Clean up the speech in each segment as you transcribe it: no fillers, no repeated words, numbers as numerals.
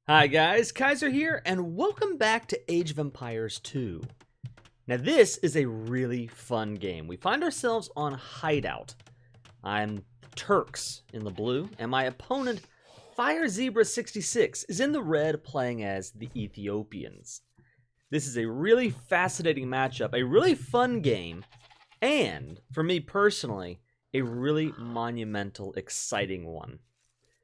Hi guys, Kaiser here, and welcome back to Age of Empires 2. Now this is a really fun game. We find ourselves on Hideout. I'm Turks in the blue, and my opponent, Fire Zebra 66, is in the red playing as the Ethiopians. This is a really fascinating matchup, a really fun game, and, for me personally, a really monumental, exciting one.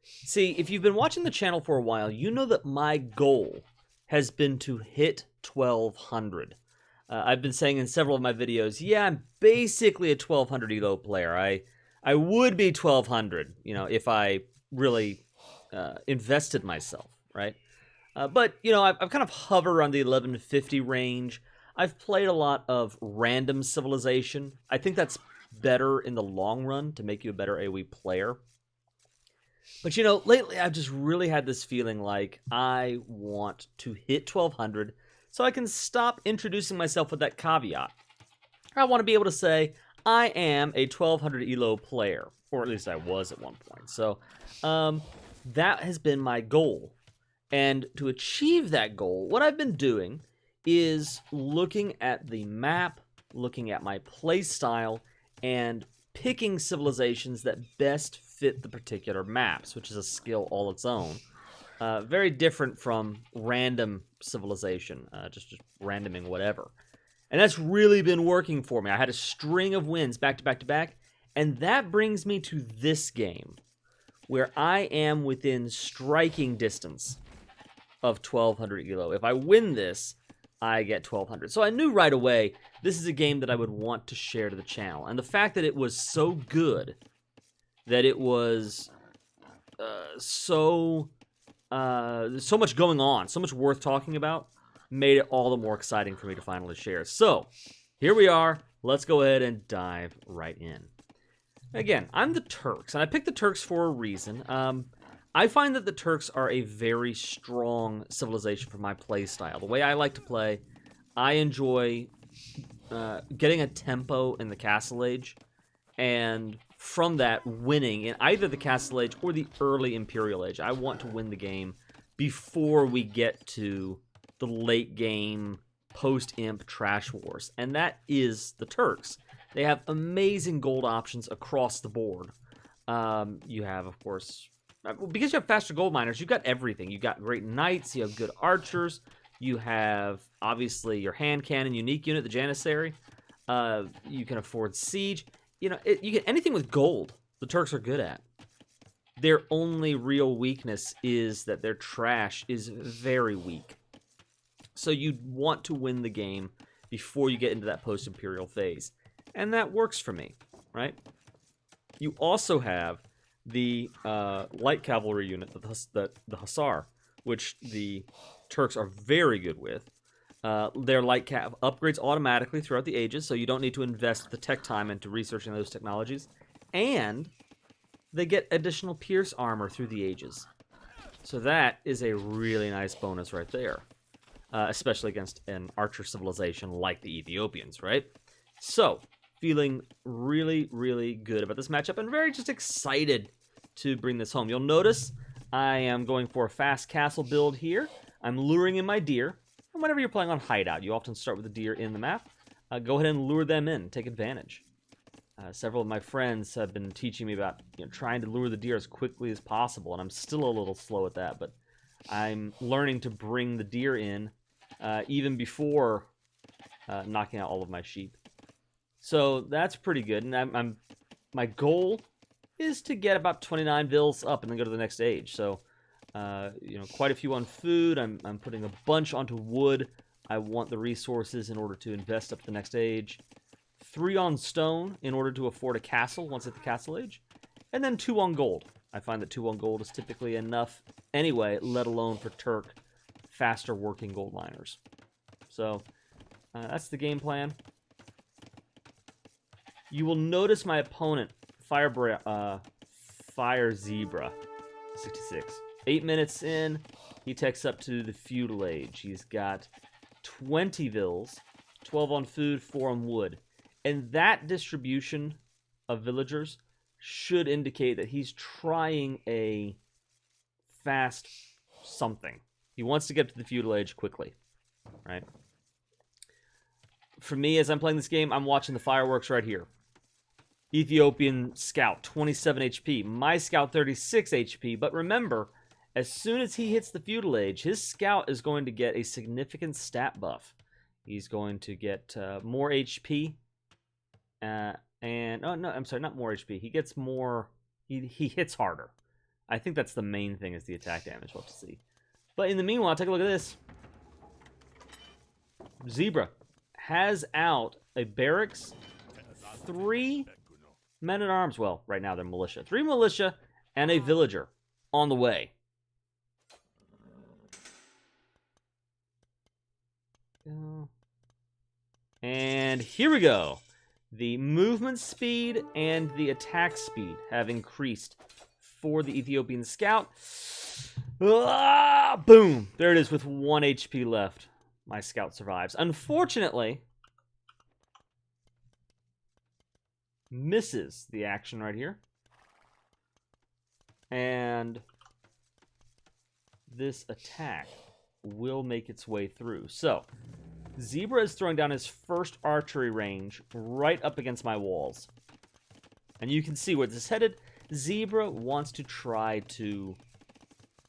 See, if you've been watching the channel for a while, you know that my goal has been to hit 1200. I've been saying in several of my videos, yeah, I'm basically a 1200 ELO player. I would be 1200, if I really invested myself, right? But, I've kind of hovered around the 1150 range. I've played a lot of random civilization. I think that's better in the long run to make you a better AoE player. But, lately I've just really had this feeling like I want to hit 1200 so I can stop introducing myself with that caveat. I want to be able to say, I am a 1200 ELO player, or at least I was at one point. So, that has been my goal. And to achieve that goal, what I've been doing is looking at the map, looking at my play style, and picking civilizations that best fit the particular maps, which is a skill all its own. Very different from random civilization, just randoming whatever. And that's really been working for me. I had a string of wins back to back to back, and that brings me to this game, where I am within striking distance of 1200 ELO. If I win this, I get 1200. So I knew right away this is a game that I would want to share to the channel. And the fact that it was so good, that it was so much going on, so much worth talking about, made it all the more exciting for me to finally share. So here we are. Let's go ahead and dive right in. Again, I'm the Turks, and I picked the Turks for a reason. I find that the Turks are a very strong civilization for my play style. The way I like to play, I enjoy getting a tempo in the Castle Age, and from that, winning in either the Castle Age or the early Imperial Age. I want to win the game before we get to the late game post-Imp Trash Wars, and that is the Turks. They have amazing gold options across the board. You have, of course, because you have faster gold miners, you've got everything. You've got great knights, you have good archers, you have, obviously, your hand cannon unique unit, the Janissary. You can afford siege. You get anything with gold, the Turks are good at. Their only real weakness is that their trash is very weak. So you want to win the game before you get into that post-Imperial phase. And that works for me, right? You also have the light cavalry unit, the Hussar, which the Turks are very good with. Their light cav upgrades automatically throughout the ages, so you don't need to invest the tech time into researching those technologies. And they get additional pierce armor through the ages. So that is a really nice bonus right there. Especially against an archer civilization like the Ethiopians, right? So, feeling really, really good about this matchup and very just excited to bring this home. You'll notice I am going for a fast castle build here. I'm luring in my deer. And whenever you're playing on Hideout, you often start with the deer in the map. Go ahead and lure them in, take advantage. Several of my friends have been teaching me about trying to lure the deer as quickly as possible, and I'm still a little slow at that, but I'm learning to bring the deer in even before knocking out all of my sheep. So that's pretty good, and my goal is to get about 29 vills up and then go to the next age. So, quite a few on food. I'm putting a bunch onto wood. I want the resources in order to invest up to the next age. 3 on stone in order to afford a castle once at the castle age. And then 2 on gold. I find that 2 on gold is typically enough anyway, let alone for Turk faster working gold miners. So, that's the game plan. You will notice my opponent, Fire Zebra 66. 8 minutes in, he takes up to the feudal age. He's got 20 vills, 12 on food, 4 on wood. And that distribution of villagers should indicate that he's trying a fast something. He wants to get to the feudal age quickly, right? For me, as I'm playing this game, I'm watching the fireworks right here. Ethiopian scout, 27 HP. My scout, 36 HP. But remember, as soon as he hits the feudal age, his scout is going to get a significant stat buff. He's going to get more HP. Oh no, I'm sorry, not more HP. He gets more. He hits harder. I think that's the main thing is the attack damage. We'll have to see. But in the meanwhile, take a look at this. Zebra has out a barracks, 3 men-at-arms. Well, right now they're militia. 3 militia and a villager on the way. And here we go. The movement speed and the attack speed have increased for the Ethiopian scout. Boom! There it is with 1 HP left. My scout survives. Unfortunately, misses the action right here. And this attack will make its way through. So, Zebra is throwing down his first archery range right up against my walls. And you can see where this is headed. Zebra wants to try to,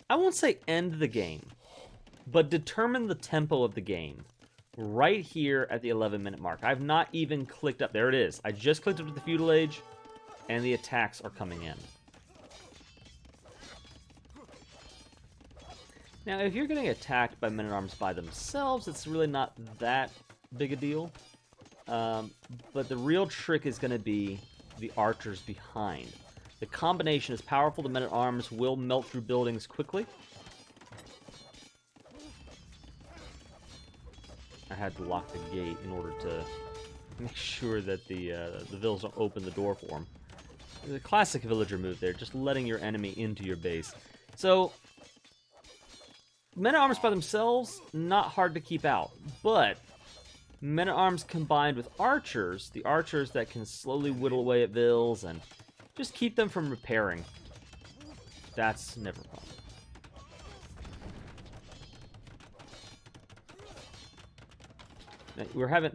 I won't say end the game, but determine the tempo of the game right here at the 11-minute mark. I've not even clicked up. There it is. I just clicked up to the feudal age, and the attacks are coming in. Now, if you're getting attacked by men-at-arms by themselves, it's really not that big a deal. But the real trick is going to be the archers behind. The combination is powerful. The men-at-arms will melt through buildings quickly. I had to lock the gate in order to make sure that the villas don't open the door for them. The classic villager move there, just letting your enemy into your base. So, men-at-arms by themselves, not hard to keep out. But men-at-arms combined with archers, the archers that can slowly whittle away at vills and just keep them from repairing, that's never fun.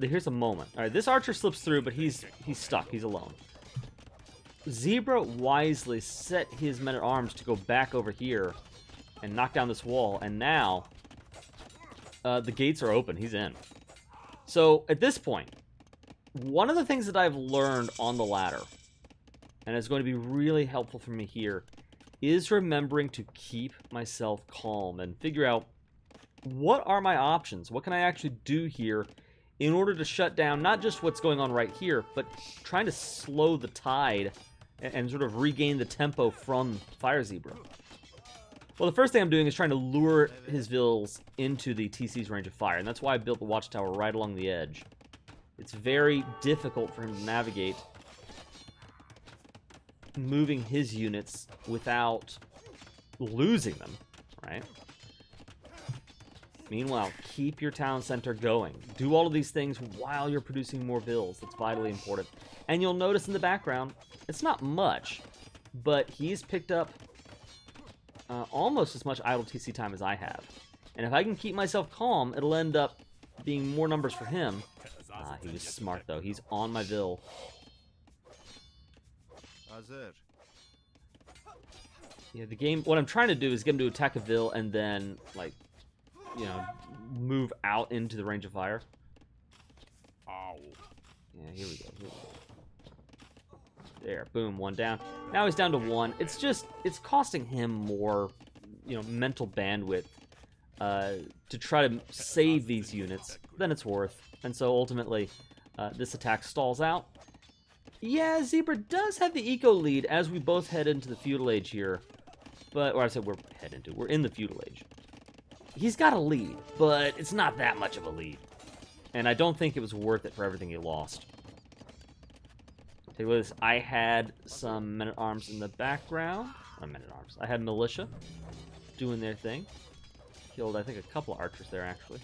Here's a moment. All right, this archer slips through, but he's stuck. He's alone. Zebra wisely set his men-at-arms to go back over here and knock down this wall, and now the gates are open. He's in. So at this point, one of the things that I've learned on the ladder, and it's going to be really helpful for me here, is remembering to keep myself calm and figure out what are my options. What can I actually do here in order to shut down not just what's going on right here, but trying to slow the tide and sort of regain the tempo from Fire Zebra. Well, the first thing I'm doing is trying to lure his vills into the TC's range of fire, and that's why I built the watchtower right along the edge. It's very difficult for him to navigate moving his units without losing them, right? Meanwhile, keep your town center going. Do all of these things while you're producing more vills. That's vitally important. And you'll notice in the background, it's not much, but he's picked up almost as much idle TC time as I have. And if I can keep myself calm, it'll end up being more numbers for him. He was smart, though. He's on my vill. Yeah, the game... What I'm trying to do is get him to attack a vill and then, like, you know, move out into the range of fire. Yeah, here we go. There, boom, 1 down. Now he's down to 1. It's just, it's costing him more, you know, mental bandwidth to try to save these units than it's worth. And so ultimately, this attack stalls out. Yeah, Zebra does have the eco lead as we both head into the feudal age here. But, or I said we're in the feudal age. He's got a lead, but it's not that much of a lead. And I don't think it was worth it for everything he lost. Take a look at this. I had some men-at-arms in the background. Not men-at-arms. I had militia doing their thing. Killed, I think, a couple of archers there, actually.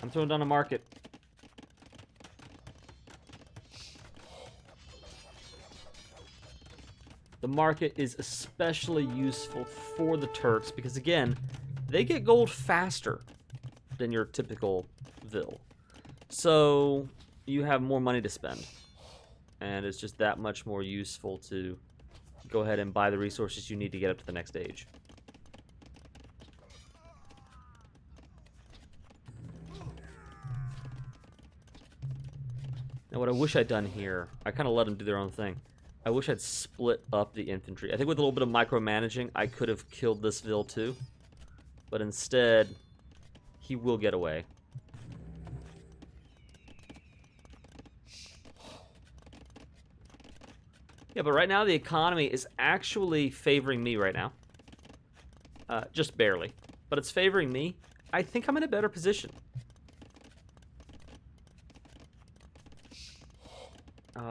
I'm throwing down a market. The market is especially useful for the Turks because, again, they get gold faster than your typical Vil. So you have more money to spend. And it's just that much more useful to go ahead and buy the resources you need to get up to the next stage. Now what I wish I'd done here, I kind of let them do their own thing. I wish I'd split up the infantry. I think with a little bit of micromanaging, I could have killed this Vil too. But instead, he will get away. Yeah, but right now the economy is actually favoring me right now. Just barely. But it's favoring me. I think I'm in a better position.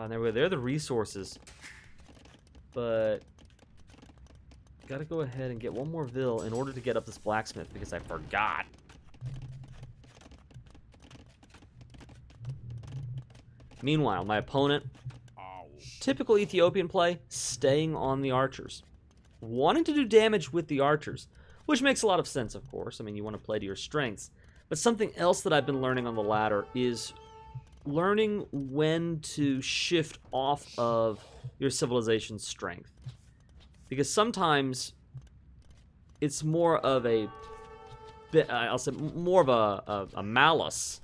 There we go. They're the resources. But gotta go ahead and get one more Vil in order to get up this blacksmith because I forgot. Meanwhile, my opponent, typical Ethiopian play, staying on the archers. Wanting to do damage with the archers, which makes a lot of sense, of course. I mean, you want to play to your strengths. But something else that I've been learning on the ladder is learning when to shift off of your civilization's strength. Because sometimes it's more of a, I'll say, more of a malice,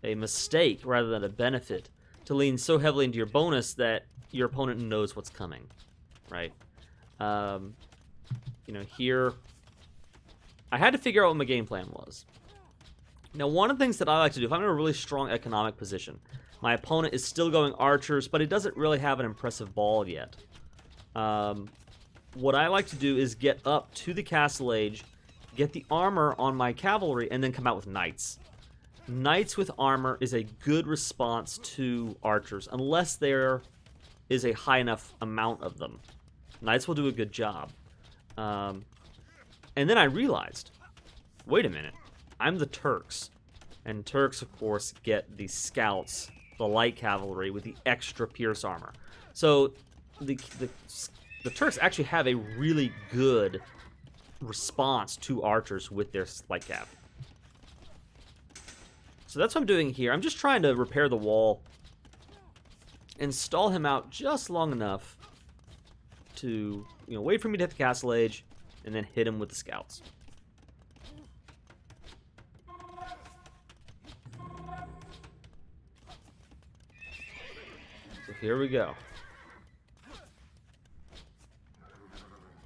a mistake, rather than a benefit, to lean so heavily into your bonus that your opponent knows what's coming, right? You know, here, I had to figure out what my game plan was. Now, one of the things that I like to do, if I'm in a really strong economic position, my opponent is still going archers, but he doesn't really have an impressive ball yet. What I like to do is get up to the castle age, get the armor on my cavalry, and then come out with knights. Knights with armor is a good response to archers, unless there is a high enough amount of them. Knights will do a good job. And then I realized, wait a minute, I'm the Turks. And Turks, of course, get the scouts, the light cavalry, with the extra pierce armor. So the Turks actually have a really good response to archers with their light cav. So that's what I'm doing here. I'm just trying to repair the wall and stall him out just long enough to, you know, wait for me to hit the castle age and then hit him with the scouts. So here we go.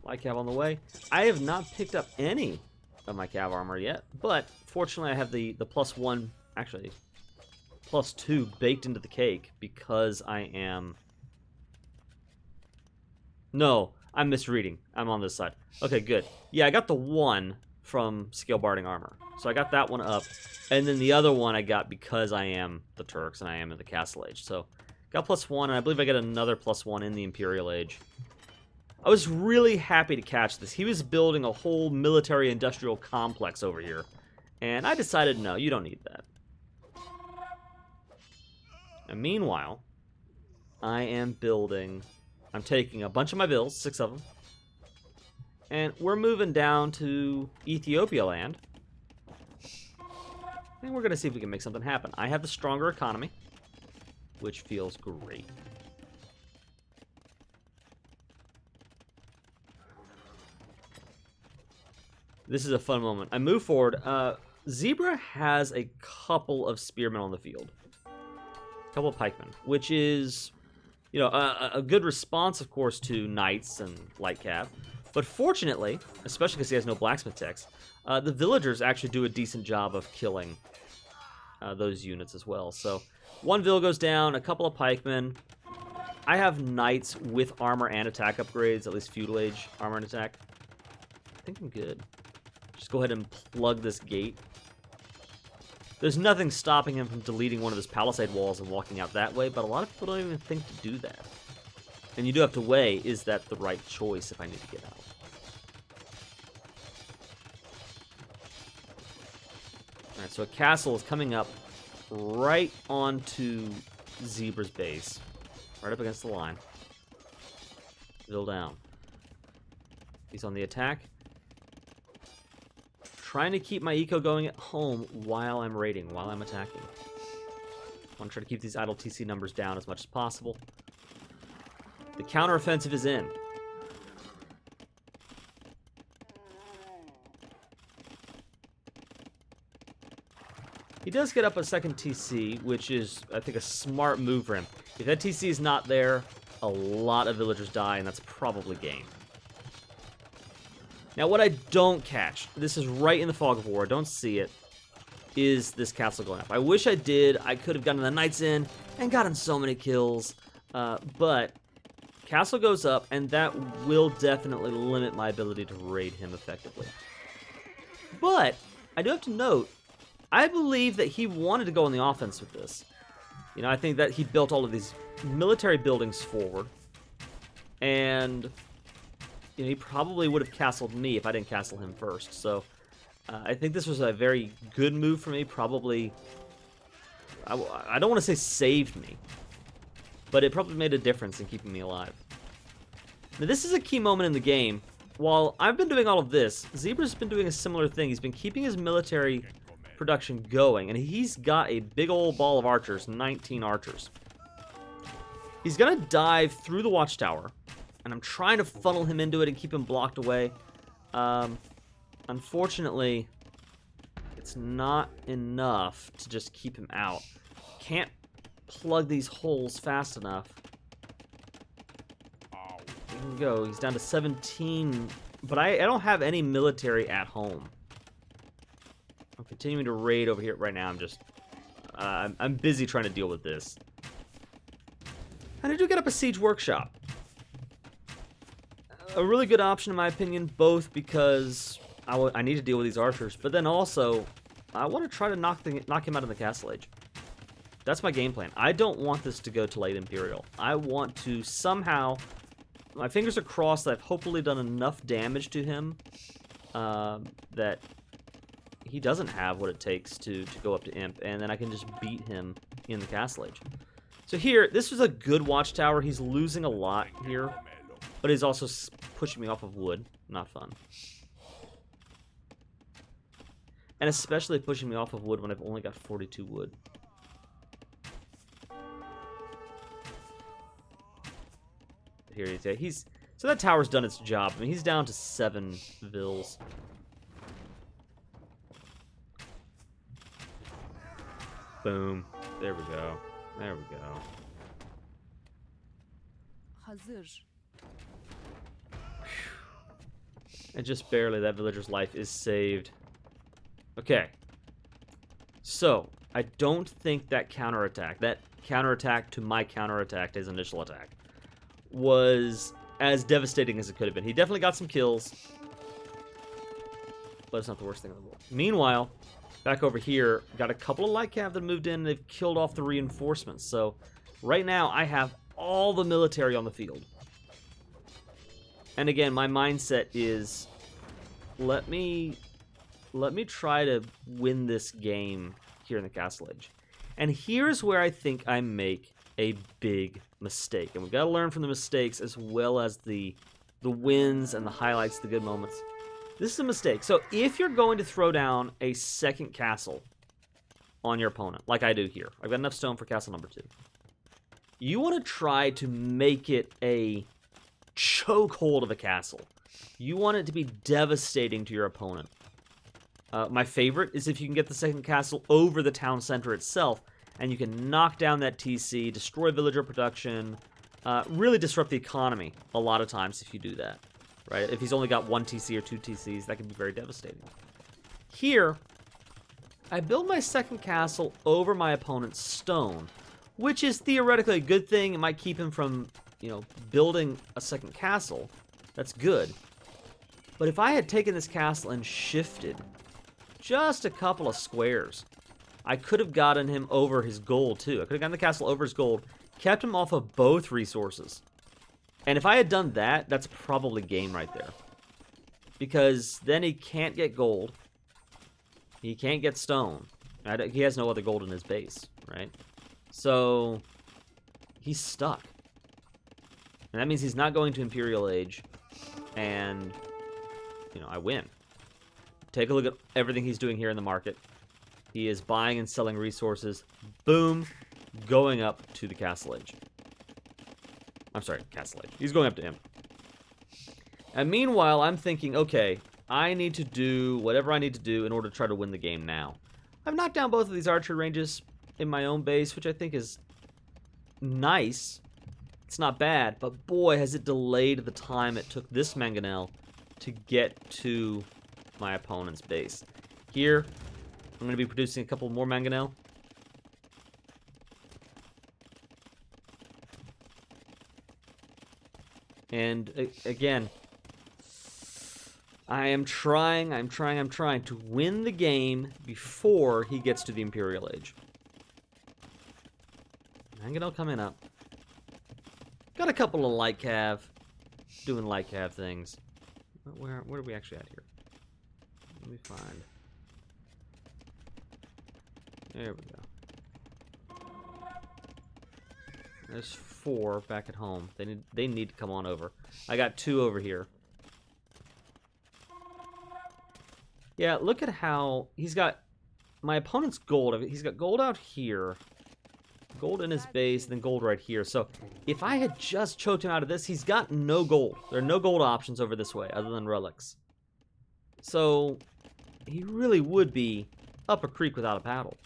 Light cav on the way. I have not picked up any of my cav armor yet, but fortunately I have the +1, actually +2 baked into the cake because I am... No, I'm misreading. I'm on this side. Okay, good. Yeah, I got the 1 from scale barding armor. So I got that one up, and then the other one I got because I am the Turks and I am in the Castle Age. So got +1, and I believe I get another +1 in the Imperial Age. I was really happy to catch this. He was building a whole military-industrial complex over here, and I decided, no, you don't need that. And meanwhile, I am building... I'm taking a bunch of my Vils, 6 of them, and we're moving down to Ethiopia land, and we're going to see if we can make something happen. I have the stronger economy, which feels great. This is a fun moment. I move forward. Zebra has a couple of spearmen on the field. A couple of pikemen, which is, you know, a good response, of course, to knights and light cav. But fortunately, especially because he has no blacksmith techs, the villagers actually do a decent job of killing those units as well. So one Vil goes down, a couple of pikemen. I have knights with armor and attack upgrades, at least feudal age armor and attack. I think I'm good. Just go ahead and plug this gate. There's nothing stopping him from deleting one of his palisade walls and walking out that way, but a lot of people don't even think to do that. And you do have to weigh, is that the right choice if I need to get out? Alright, so a castle is coming up right onto Zebra's base. Right up against the line. Still down. He's on the attack. Trying to keep my eco going at home while I'm raiding, while I'm attacking. I want to try to keep these idle TC numbers down as much as possible. The counteroffensive is in. He does get up a second TC, which is, I think, a smart move for him. If that TC is not there, a lot of villagers die, and that's probably game. Now, what I don't catch, this is right in the fog of war, I don't see it, is this castle going up. I wish I did. I could have gotten the knights in and gotten so many kills, but castle goes up, and that will definitely limit my ability to raid him effectively. But I do have to note, I believe that he wanted to go on the offense with this. You know, I think that he built all of these military buildings forward, and you know, he probably would have castled me if I didn't castle him first. So I think this was a very good move for me. Probably, I don't want to say saved me, but it probably made a difference in keeping me alive. Now, this is a key moment in the game. While I've been doing all of this, Zebra's been doing a similar thing. He's been keeping his military production going, and he's got a big old ball of archers, 19 archers. He's gonna dive through the watchtower, and I'm trying to funnel him into it and keep him blocked away. Unfortunately, it's not enough to just keep him out. Can't plug these holes fast enough. There we go. He's down to 17, but I don't have any military at home. I'm continuing to raid over here right now. I'm just, I'm busy trying to deal with this. And I do get up a siege workshop. A really good option in my opinion, both because I need to deal with these archers, but then also I want to try to knock him out of the castle age. That's my game plan. I don't want this to go to late Imperial. I want to somehow, my fingers are crossed that I've hopefully done enough damage to him that he doesn't have what it takes to go up to Imp, and then I can just beat him in the castle age. So here, this was a good watchtower. He's losing a lot here, but he's also pushing me off of wood. Not fun. And especially pushing me off of wood when I've only got 42 wood. Here he's so that tower's done its job. I mean, he's down to 7 vills. Boom. There we go. There we go. And just barely, that villager's life is saved. Okay. So, I don't think that counterattack to my counterattack, his initial attack, was as devastating as it could have been. He definitely got some kills, but it's not the worst thing in the world. Meanwhile, back over here, got a couple of light cav that moved in, and they've killed off the reinforcements. So, right now, I have all the military on the field. And again, my mindset is, let me try to win this game here in the Castle Age. And here's where I think I make a big mistake. And we've got to learn from the mistakes as well as the wins and the highlights, the good moments. This is a mistake. So if you're going to throw down a second castle on your opponent, like I do here, I've got enough stone for castle number 2. You want to try to make it a chokehold of a castle. You want it to be devastating to your opponent. My favorite is if you can get the second castle over the town center itself, and you can knock down that TC, destroy villager production, really disrupt the economy a lot of times if you do that. Right? If he's only got 1 TC or 2 TCs, that can be very devastating. Here, I build my second castle over my opponent's stone, which is theoretically a good thing. It might keep him from, you know, building a second castle. That's good. But if I had taken this castle and shifted just a couple of squares, I could have gotten him over his gold too. I could have gotten the castle over his gold, kept him off of both resources. And if I had done that, that's probably game right there. Because then he can't get gold. He can't get stone. He has no other gold in his base, right? So, he's stuck. And that means he's not going to Imperial Age. And, you know, I win. Take a look at everything he's doing here in the market. He is buying and selling resources. Boom. Going up to the Castle Age. I'm sorry, Castle Age. He's going up to him. And meanwhile, I'm thinking, okay, I need to do whatever I need to do in order to try to win the game now. I've knocked down both of these archery ranges in my own base, which I think is nice. It's not bad, but boy, has it delayed the time it took this mangonel to get to my opponent's base. Here, I'm going to be producing a couple more mangonel. And again, I'm trying to win the game before he gets to the Imperial Age. Mangonel coming up. Got a couple of light cav, doing light cav things. Where are we actually at here? Let me find. There we go. There's 4 back at home. They need to come on over. I got 2 over here. Yeah, look at how he's got my opponent's gold. He's got gold out here, gold in his base, and then gold right here. So if I had just choked him out of this, he's got no gold. There are no gold options over this way other than relics. So he really would be up a creek without a paddle.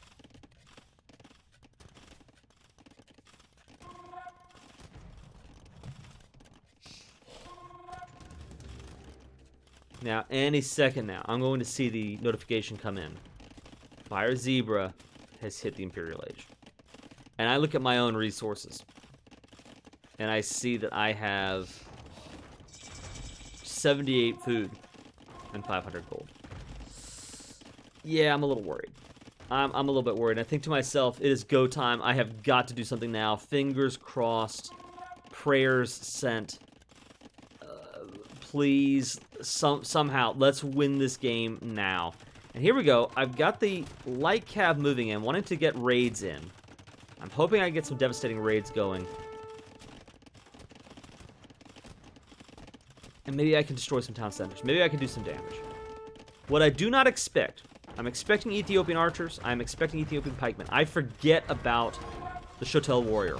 Now, any second now, I'm going to see the notification come in. Fire Zebra has hit the Imperial Age. And I look at my own resources. And I see that I have 78 food and 500 gold. Yeah, I'm a little worried. I'm a little bit worried. I think to myself, it is go time. I have got to do something now. Fingers crossed. Prayers sent. Please, somehow, let's win this game now. And here we go. I've got the light cav moving in, wanting to get raids in. I'm hoping I get some devastating raids going. And maybe I can destroy some town centers. Maybe I can do some damage. What I do not expect, I'm expecting Ethiopian archers. I'm expecting Ethiopian pikemen. I forget about the Shotel warrior.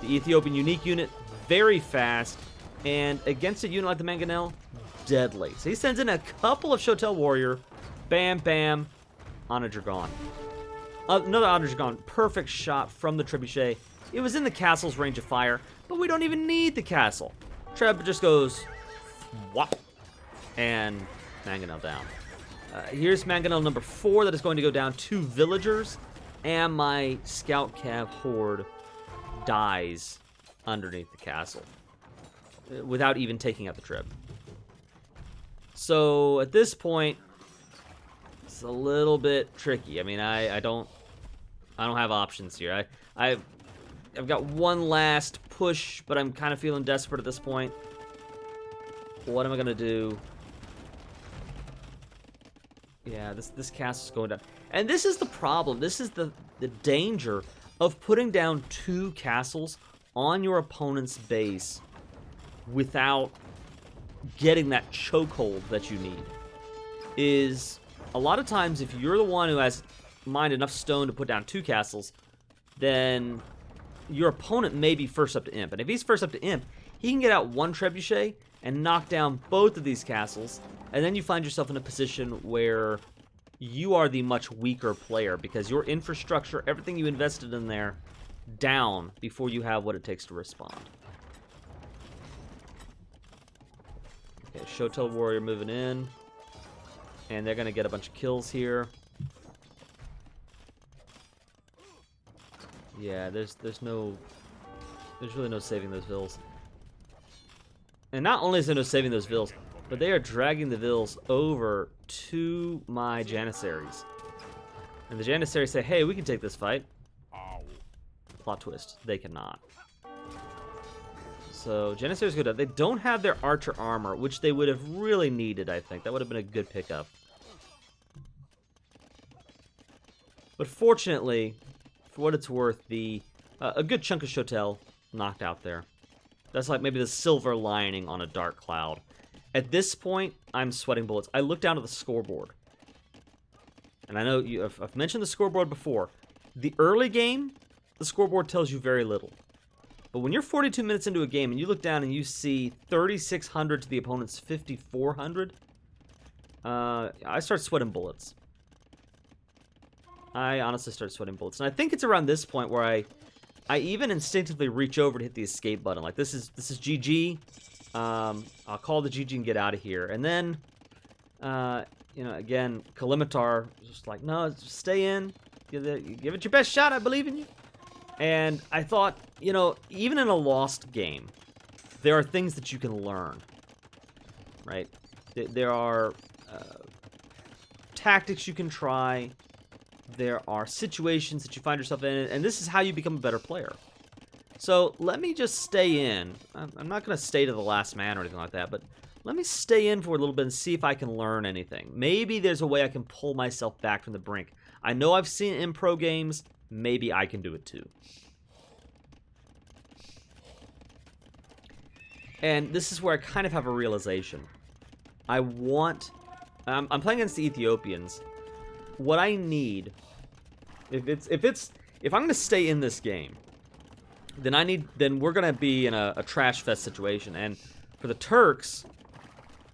The Ethiopian unique unit, very fast. And against a unit like the Mangonel, deadly. So he sends in a couple of Shotel warrior. Bam, bam. Honor Dragon. Another Honor Dragon. Perfect shot from the trebuchet. It was in the castle's range of fire, but we don't even need the castle. Treb just goes, whop, and Mangonel down. Here's Mangonel number 4 that is going to go down 2 villagers, and my scout cav horde dies underneath the castle without even taking out the trib. So at this point, it's a little bit tricky. I mean, I don't have options here. I've got one last push, but I'm kind of feeling desperate at this point. What am I gonna do? Yeah, this castle's going down. And this is the problem. This is the danger of putting down 2 castles on your opponent's base without getting that chokehold that you need. Is a lot of times if you're the one who has mined enough stone to put down 2 castles, then your opponent may be first up to Imp. And if he's first up to Imp, he can get out 1 trebuchet and knock down both of these castles, and then you find yourself in a position where you are the much weaker player because your infrastructure, everything you invested in there, down before you have what it takes to respond. Okay, Shotel warrior moving in, and they're gonna get a bunch of kills here. Yeah, there's really no saving those vills. And not only is there no saving those vills, but they are dragging the vills over to my Janissaries. And the Janissaries say, hey, we can take this fight. Plot twist, they cannot. So Janissaries go down. They don't have their archer armor, which they would have really needed, I think. That would have been a good pickup. But fortunately, for what it's worth, a good chunk of Shotel knocked out there. That's like maybe the silver lining on a dark cloud. At this point, I'm sweating bullets. I look down at the scoreboard. And I know I've mentioned the scoreboard before. The early game, the scoreboard tells you very little. But when you're 42 minutes into a game and you look down and you see 3,600 to the opponent's 5,400, I start sweating bullets. I honestly start sweating bullets. And I think it's around this point where I even instinctively reach over to hit the escape button. Like, this is GG. I'll call the GG and get out of here. And then, you know, again, Kalimitar just like, no, just stay in. Give it your best shot. I believe in you. And I thought, you know, even in a lost game, there are things that you can learn, right? There are tactics you can try. There are situations that you find yourself in, and this is how you become a better player. So let me just stay in. I'm not going to stay to the last man or anything like that, but let me stay in for a little bit and see if I can learn anything. Maybe there's a way I can pull myself back from the brink. I know I've seen it in pro games. Maybe I can do it too. And this is where I kind of have a realization. I'm playing against the Ethiopians. What I need, if I'm going to stay in this game, then we're going to be in a trash fest situation. And for the Turks,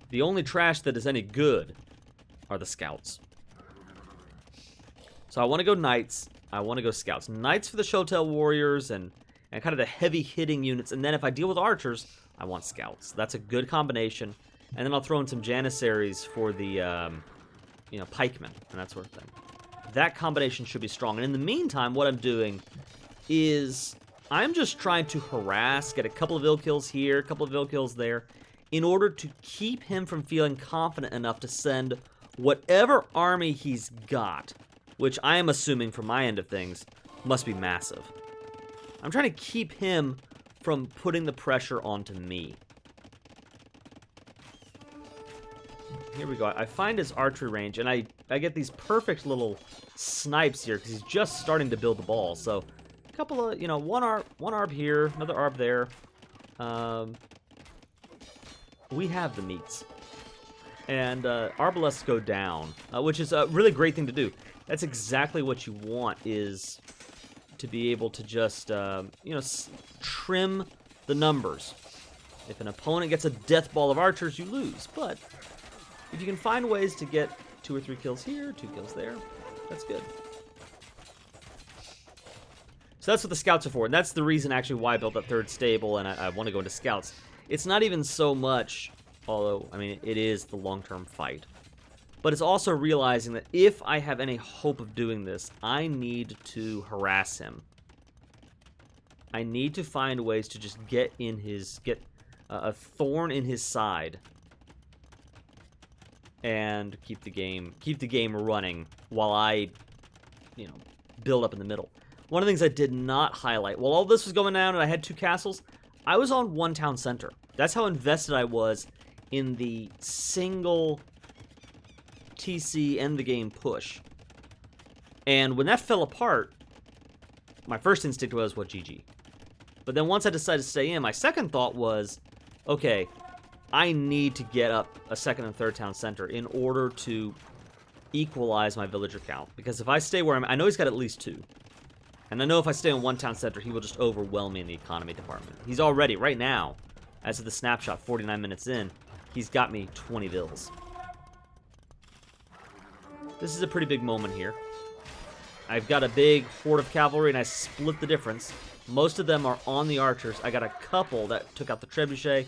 the only trash that is any good are the scouts. So I want to go knights. I want to go scouts. Knights for the Shotel warriors and kind of the heavy hitting units. And then if I deal with archers, I want scouts. That's a good combination. And then I'll throw in some janissaries for the, you know, pikemen and that sort of thing. That combination should be strong. And in the meantime, what I'm doing is I'm just trying to harass, get a couple of ill kills here, a couple of ill kills there, in order to keep him from feeling confident enough to send whatever army he's got, which I am assuming from my end of things must be massive. I'm trying to keep him from putting the pressure onto me. Here we go. I find his archery range, and I get these perfect little snipes here because he's just starting to build the ball. So a couple of, you know, one arb here, another arb there. We have the meats. And arbalests go down, which is a really great thing to do. That's exactly what you want, is to be able to just, you know, trim the numbers. If an opponent gets a death ball of archers, you lose. But if you can find ways to get 2 or 3 kills here, 2 kills there, that's good. So that's what the scouts are for, and that's the reason actually why I built that third stable, and I want to go into scouts. It's not even so much, although, I mean, it is the long-term fight. But it's also realizing that if I have any hope of doing this, I need to harass him. I need to find ways to just get a thorn in his side and keep the game running while I, you know, build up in the middle. One of the things I did not highlight, while all this was going down and I had 2 castles, I was on 1 town center. That's how invested I was in the single TC end the game push. And when that fell apart, my first instinct was, what, GG. But then once I decided to stay in, my second thought was, okay, I need to get up a 2nd and 3rd town center in order to equalize my villager count. Because if I stay where I know he's got at least 2. And I know if I stay in 1 town center, he will just overwhelm me in the economy department. He's already, right now, as of the snapshot, 49 minutes in, he's got me 20 vills. This is a pretty big moment here. I've got a big horde of cavalry, and I split the difference. Most of them are on the archers. I got a couple that took out the trebuchet,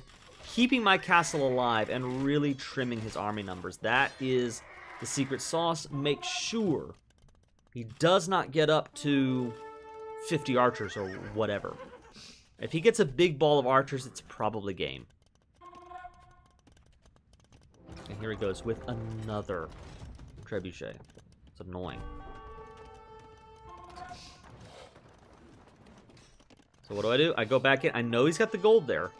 keeping my castle alive and really trimming his army numbers. That is the secret sauce. Make sure he does not get up to 50 archers or whatever. If he gets a big ball of archers, it's probably game. And here he goes with another trebuchet. It's annoying. So what do? I go back in. I know he's got the gold there.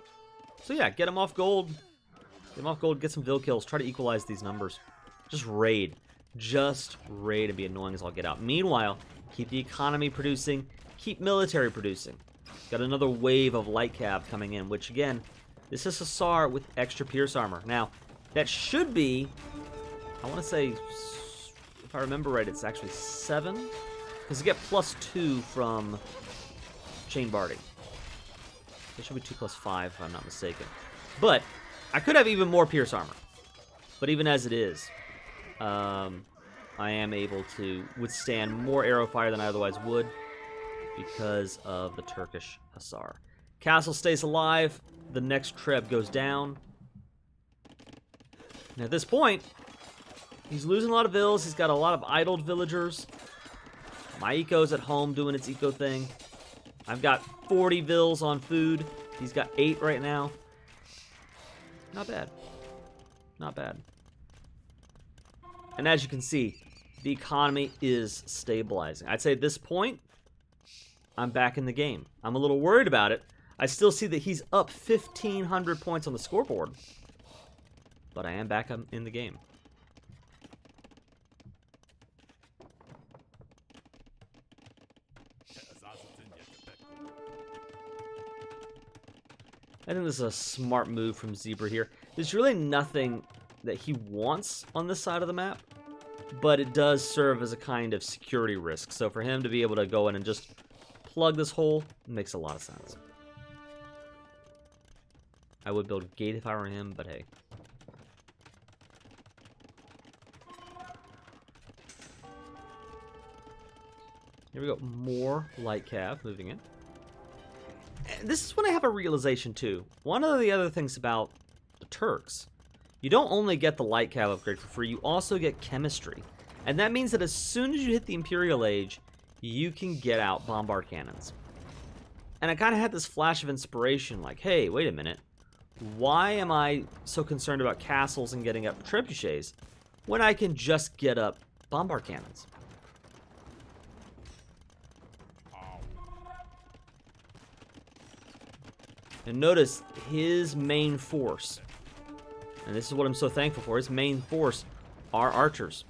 So yeah, get him off gold. Get him off gold, get some vill kills. Try to equalize these numbers. Just raid. Just raid and be annoying as all get out. Meanwhile, keep the economy producing. Keep military producing. Got another wave of light cav coming in, which again, this is Hussar with extra pierce armor. Now, that should be, I want to say, if I remember right, it's actually 7. Because you get +2 from Chain Barding. It should be 2 + 5, if I'm not mistaken. But I could have even more pierce armor. But even as it is, I am able to withstand more arrow fire than I otherwise would because of the Turkish Hussar. Castle stays alive. The next Treb goes down. And at this point, he's losing a lot of vills. He's got a lot of idled villagers. My eco's at home doing its eco thing. I've got 40 vills on food. He's got 8 right now. Not bad. Not bad. And as you can see, the economy is stabilizing. I'd say at this point, I'm back in the game. I'm a little worried about it. I still see that he's up 1,500 points on the scoreboard. But I am back in the game. I think this is a smart move from Zebra here. There's really nothing that he wants on this side of the map, but it does serve as a kind of security risk. So for him to be able to go in and just plug this hole makes a lot of sense. I would build a gate if I were him, but hey. Here we go. More light cav moving in. And this is when I have a realization too. One of the other things about the Turks, you don't only get the light cav upgrade for free, you also get chemistry. And that means that as soon as you hit the Imperial Age, you can get out bombard cannons. And I kind of had this flash of inspiration, like, hey, wait a minute. Why am I so concerned about castles and getting up trebuchets when I can just get up bombard cannons? And notice his main force, and this is what I'm so thankful for, his main force are archers.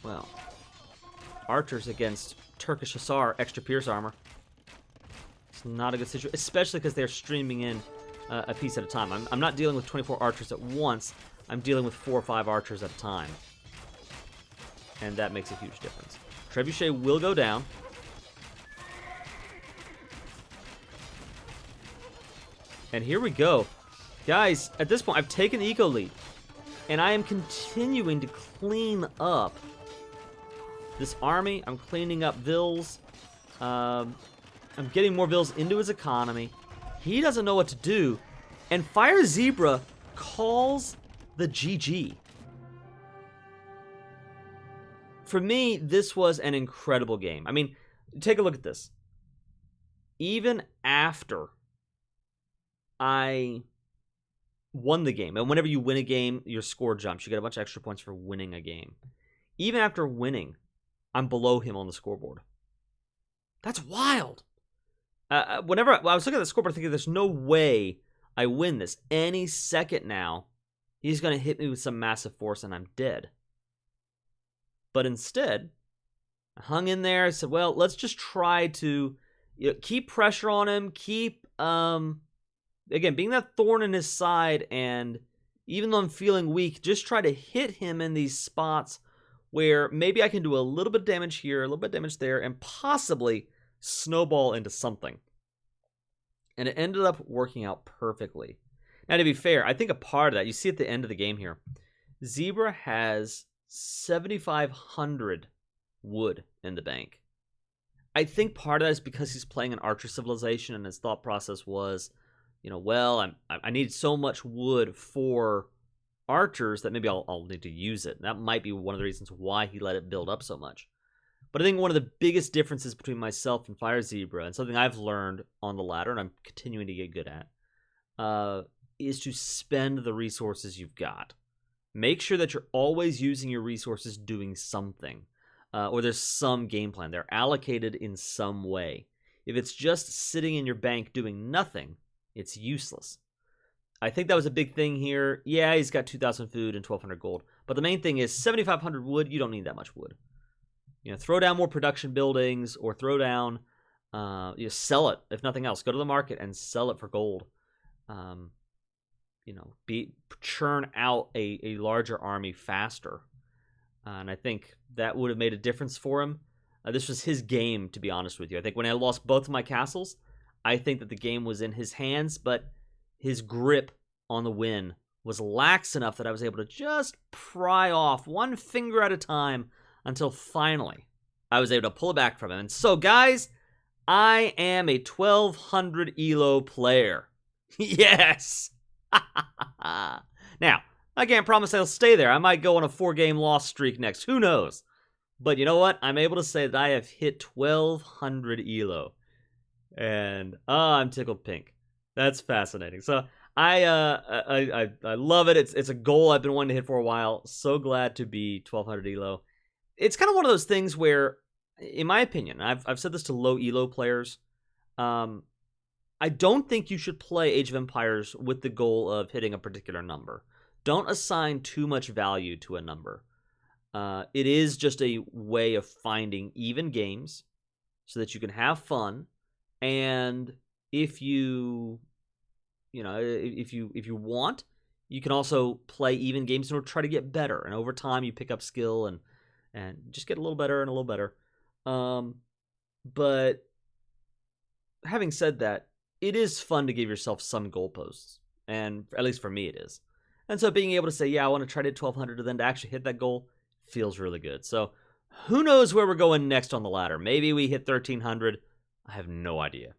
Well, archers against Turkish Hussar, extra pierce armor. It's not a good situation, especially because they're streaming in a piece at a time. I'm not dealing with 24 archers at once. I'm dealing with 4 or 5 archers at a time. And that makes a huge difference. Trebuchet will go down. And here we go. Guys, at this point, I've taken the eco lead. And I am continuing to clean up this army. I'm cleaning up vills. I'm getting more vills into his economy. He doesn't know what to do. And Fire Zebra calls the GG. For me, this was an incredible game. I mean, take a look at this. Even after I won the game, and whenever you win a game, your score jumps. You get a bunch of extra points for winning a game. Even after winning, I'm below him on the scoreboard. That's wild. Whenever I was looking at the scoreboard, thinking there's no way I win this. Any second now, he's going to hit me with some massive force and I'm dead. But instead, I hung in there. I said, well, let's just try to keep pressure on him. Keep, again, being that thorn in his side. And even though I'm feeling weak, just try to hit him in these spots where maybe I can do a little bit of damage here, a little bit of damage there, and possibly snowball into something. And it ended up working out perfectly. Now, to be fair, I think a part of that, you see at the end of the game here, Zebra has 7,500 wood in the bank. I think part of that is because he's playing an archer civilization and his thought process was, well, I need so much wood for archers that maybe I'll need to use it. That might be one of the reasons why he let it build up so much. But I think one of the biggest differences between myself and Fire Zebra, and something I've learned on the ladder and I'm continuing to get good at, is to spend the resources you've got. Make sure that you're always using your resources doing something, or there's some game plan. They're allocated in some way. If it's just sitting in your bank doing nothing, it's useless. I think that was a big thing here. Yeah, he's got 2,000 food and 1,200 gold. But the main thing is 7,500 wood. You don't need that much wood. Throw down more production buildings or throw down, sell it, if nothing else. Go to the market and sell it for gold. Churn out a larger army faster. And I think that would have made a difference for him. This was his game, to be honest with you. I think when I lost both of my castles, I think that the game was in his hands, but his grip on the win was lax enough that I was able to just pry off one finger at a time until finally I was able to pull it back from him. And so, guys, I am a 1,200 ELO player. Yes! Now, I can't promise I'll stay there. I might go on a 4-game loss streak next. Who knows? But you know what? I'm able to say that I have hit 1,200 ELO. And I'm tickled pink. That's fascinating. So I love it. It's a goal I've been wanting to hit for a while. So glad to be 1,200 ELO. It's kind of one of those things where, in my opinion, I've said this to low ELO players, I don't think you should play Age of Empires with the goal of hitting a particular number. Don't assign too much value to a number. It is just a way of finding even games so that you can have fun. And if you want, you can also play even games in order to try to get better. And over time, you pick up skill and just get a little better and a little better. But having said that, it is fun to give yourself some goalposts. And at least for me, it is. And so being able to say, yeah, I want to try to hit 1,200 and then to actually hit that goal feels really good. So who knows where we're going next on the ladder? Maybe we hit 1,300. I have no idea.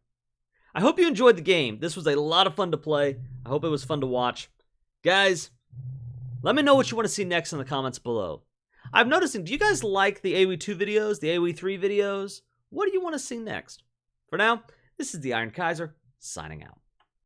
I hope you enjoyed the game. This was a lot of fun to play. I hope it was fun to watch. Guys, let me know what you want to see next in the comments below. I'm noticing, do you guys like the AoE 2 videos, the AoE 3 videos? What do you want to see next? For now, this is the Iron Kaiser, signing out.